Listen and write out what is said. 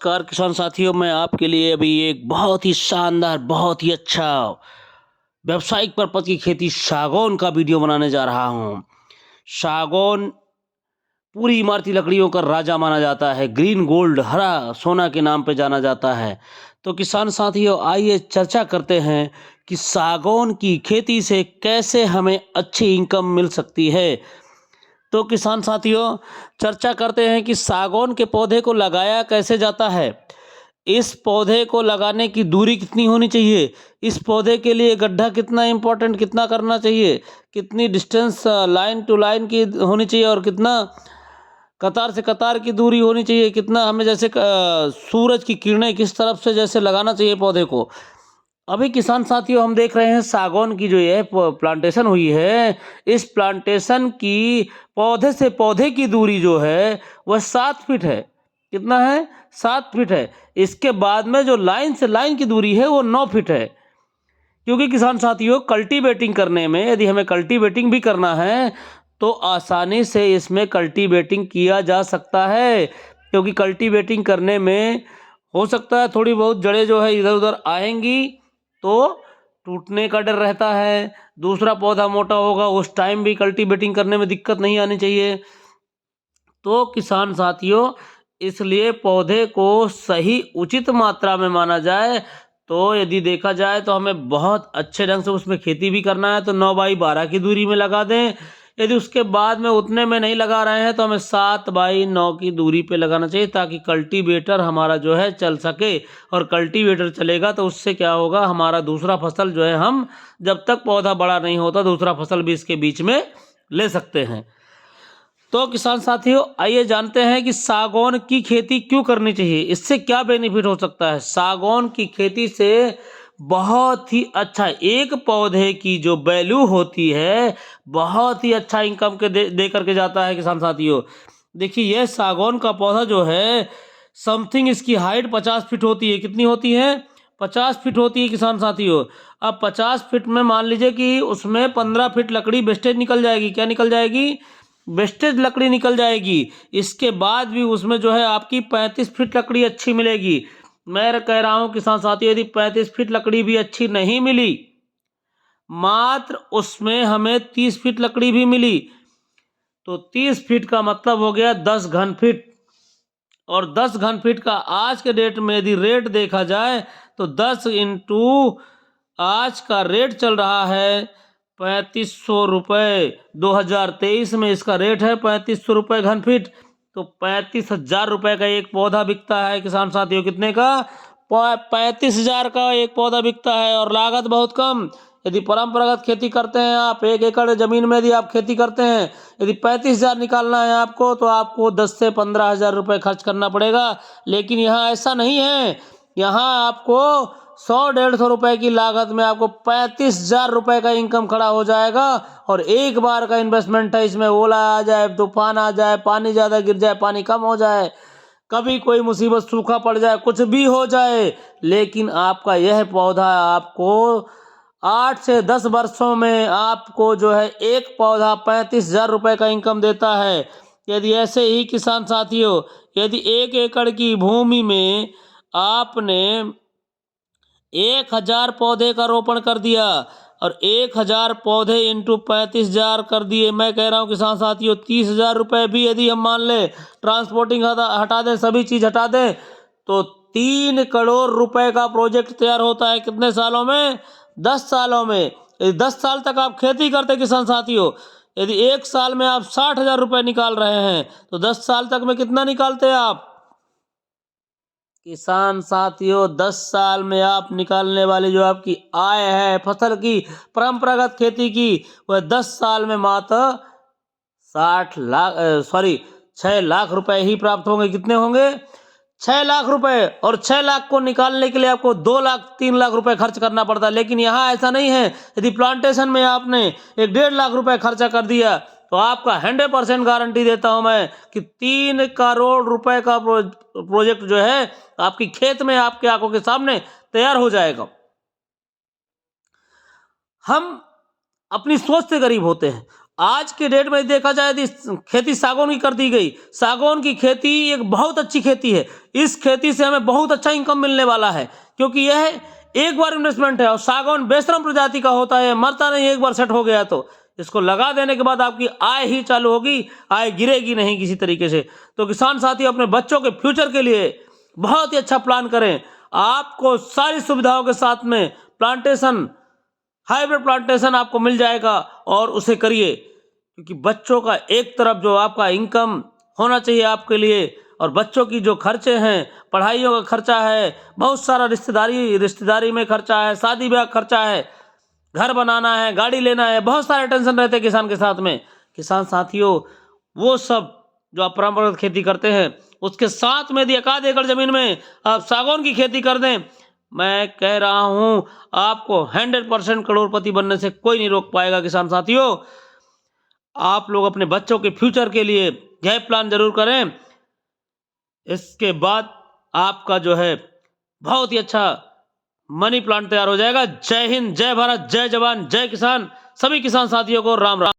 नमस्कार किसान साथियों, मैं आपके लिए अभी एक बहुत ही शानदार, बहुत ही अच्छा व्यावसायिक पर्पज की खेती सागौन का वीडियो बनाने जा रहा हूँ। सागौन पूरी इमारती लकड़ियों का राजा माना जाता है। ग्रीन गोल्ड, हरा सोना के नाम पे जाना जाता है। तो किसान साथियों, आइए चर्चा करते हैं कि सागौन की खेती से कैसे हमें अच्छी इनकम मिल सकती है। तो किसान साथियों, चर्चा करते हैं कि सागौन के पौधे को लगाया कैसे जाता है। इस पौधे को लगाने की दूरी कितनी होनी चाहिए, इस पौधे के लिए गड्ढा कितना इम्पोर्टेंट, कितना करना चाहिए, कितनी डिस्टेंस लाइन टू लाइन की होनी चाहिए और कितना कतार से कतार की दूरी होनी चाहिए, कितना हमें जैसे सूरज की किरणें किस तरफ से जैसे लगाना चाहिए पौधे को। अभी किसान साथियों, हम देख रहे हैं सागौन की जो ये प्लांटेशन हुई है, इस प्लांटेशन की पौधे से पौधे की दूरी जो है वह 7 फीट है। कितना है? 7 फीट है। इसके बाद में जो लाइन से लाइन की दूरी है वो 9 फीट है। क्योंकि किसान साथियों, कल्टीवेटिंग करने में यदि हमें कल्टीवेटिंग भी करना है तो आसानी से इसमें कल्टीवेटिंग किया जा सकता है। क्योंकि कल्टीवेटिंग करने में हो सकता है थोड़ी बहुत जड़ें जो है इधर उधर आएंगी तो टूटने का डर रहता है। दूसरा पौधा मोटा होगा, उस टाइम भी कल्टीवेटिंग करने में दिक्कत नहीं आनी चाहिए। तो किसान साथियों, इसलिए पौधे को सही उचित मात्रा में माना जाए तो यदि देखा जाए तो हमें बहुत अच्छे ढंग से उसमें खेती भी करना है तो 9x12 की दूरी में लगा दें। यदि उसके बाद में उतने में नहीं लगा रहे हैं तो हमें 7x9 की दूरी पे लगाना चाहिए, ताकि कल्टीवेटर हमारा जो है चल सके। और कल्टीवेटर चलेगा तो उससे क्या होगा, हमारा दूसरा फसल जो है, हम जब तक पौधा बड़ा नहीं होता दूसरा फसल भी इसके बीच में ले सकते हैं। तो किसान साथियों, आइए जानते हैं कि सागौन की खेती क्यों करनी चाहिए, इससे क्या बेनिफिट हो सकता है। सागौन की खेती से बहुत ही अच्छा, एक पौधे की जो वैल्यू होती है बहुत ही अच्छा इनकम के दे करके जाता है। किसान साथियों देखिए, यह सागौन का पौधा जो है, समथिंग इसकी हाइट 50 फीट होती है। कितनी होती है? 50 फीट होती है किसान साथियों। अब 50 फीट में मान लीजिए कि उसमें 15 फीट लकड़ी वेस्टेज निकल जाएगी। क्या निकल जाएगी? वेस्टेज लकड़ी निकल जाएगी। इसके बाद भी उसमें जो है आपकी 35 फीट लकड़ी अच्छी मिलेगी। मैं कह रहा हूं किसान साथियों, यदि 35 फीट लकड़ी भी अच्छी नहीं मिली, मात्र उसमें हमें 30 फीट लकड़ी भी मिली, तो 30 फीट का मतलब हो गया 10 घन फीट। और 10 घन फीट का आज के डेट में यदि रेट देखा जाए तो 10 इंटू आज का रेट चल रहा है 3500 रुपये। 2023 में इसका रेट है 3500 रुपये घन फीट। तो 35,000 रुपये का एक पौधा बिकता है किसान साथियों। कितने का? 35,000 का एक पौधा बिकता है। और लागत बहुत कम। यदि परंपरागत खेती करते हैं आप, 1 एकड़ जमीन में यदि आप खेती करते हैं, यदि 35,000 निकालना है आपको तो आपको 10 से 15,000 रुपये खर्च करना पड़ेगा। लेकिन यहाँ ऐसा नहीं है। यहाँ आपको 100-150 रुपए की लागत में आपको 35,000 रुपए का इनकम खड़ा हो जाएगा। और एक बार का इन्वेस्टमेंट है। इसमें ओला आ जाए, तूफान आ जाए, पानी ज़्यादा गिर जाए, पानी कम हो जाए, कभी कोई मुसीबत, सूखा पड़ जाए, कुछ भी हो जाए, लेकिन आपका यह पौधा आपको 8 से 10 वर्षों में आपको जो है एक पौधा 35,000 रुपये का इनकम देता है। यदि ऐसे ही किसान साथियों, यदि 1 एकड़ की भूमि में आपने 1,000 पौधे का रोपण कर दिया और 1,000 पौधे इंटू 35,000 कर दिए, मैं कह रहा हूँ किसान साथियों 30,000 रुपये भी यदि हम मान लें, ट्रांसपोर्टिंग हटा दें, सभी चीज़ हटा दें, तो 3 करोड़ रुपए का प्रोजेक्ट तैयार होता है। कितने सालों में? 10 सालों में। यदि 10 साल तक आप खेती करते किसान साथियों, यदि 1 साल में आप 60,000 रुपये निकाल रहे हैं तो 10 साल तक में कितना निकालते हैं आप? किसान साथियों, 10 साल में आप निकालने वाली जो आपकी आय है फसल की, परंपरागत खेती की, वह 10 साल में मात्र 6 लाख रुपए ही प्राप्त होंगे। कितने होंगे? 6 लाख रुपए। और 6 लाख को निकालने के लिए आपको 2 लाख 3 लाख रुपए खर्च करना पड़ता है। लेकिन यहाँ ऐसा नहीं है। यदि प्लांटेशन में आपने 1-1.5 लाख रुपए खर्चा कर दिया तो आपका 100% गारंटी देता हूं मैं कि 3 करोड़ रुपए का प्रोजेक्ट जो है आपकी खेत में, आपके आंखों के सामने तैयार हो जाएगा। हम अपनी सोच से गरीब होते हैं आज के डेट में देखा जाए तो खेती सागौन की कर दी गई। सागौन की खेती एक बहुत अच्छी खेती है। इस खेती से हमें बहुत अच्छा इनकम मिलने वाला है, क्योंकि यह एक बार इन्वेस्टमेंट है और सागौन बेशरम प्रजाति का होता है, मरता नहीं एक बार सेट हो गया तो। इसको लगा देने के बाद आपकी आय ही चालू होगी, आय गिरेगी नहीं किसी तरीके से। तो किसान साथी अपने बच्चों के फ्यूचर के लिए बहुत ही अच्छा प्लान करें। आपको सारी सुविधाओं के साथ में प्लांटेशन, हाइब्रिड प्लांटेशन आपको मिल जाएगा और उसे करिए, क्योंकि बच्चों का एक तरफ जो आपका इनकम होना चाहिए आपके लिए, और बच्चों की जो खर्चे हैं, पढ़ाइयों का खर्चा है, बहुत सारा रिश्तेदारी में खर्चा है, शादी ब्याह खर्चा है, घर बनाना है, गाड़ी लेना है, बहुत सारे टेंशन रहते हैं किसान के साथ में। किसान साथियों, वो सब जो आप परंपरागत खेती करते हैं उसके साथ में यदि 1 एकड़ जमीन में आप सागौन की खेती कर दें, मैं कह रहा हूं आपको 100% करोड़पति बनने से कोई नहीं रोक पाएगा। किसान साथियों, आप लोग अपने बच्चों के फ्यूचर के लिए यह प्लान जरूर करें। इसके बाद आपका जो है बहुत ही अच्छा मनी प्लांट तैयार हो जाएगा। जय हिंद, जय भारत, जय जवान, जय किसान। सभी किसान साथियों को राम राम।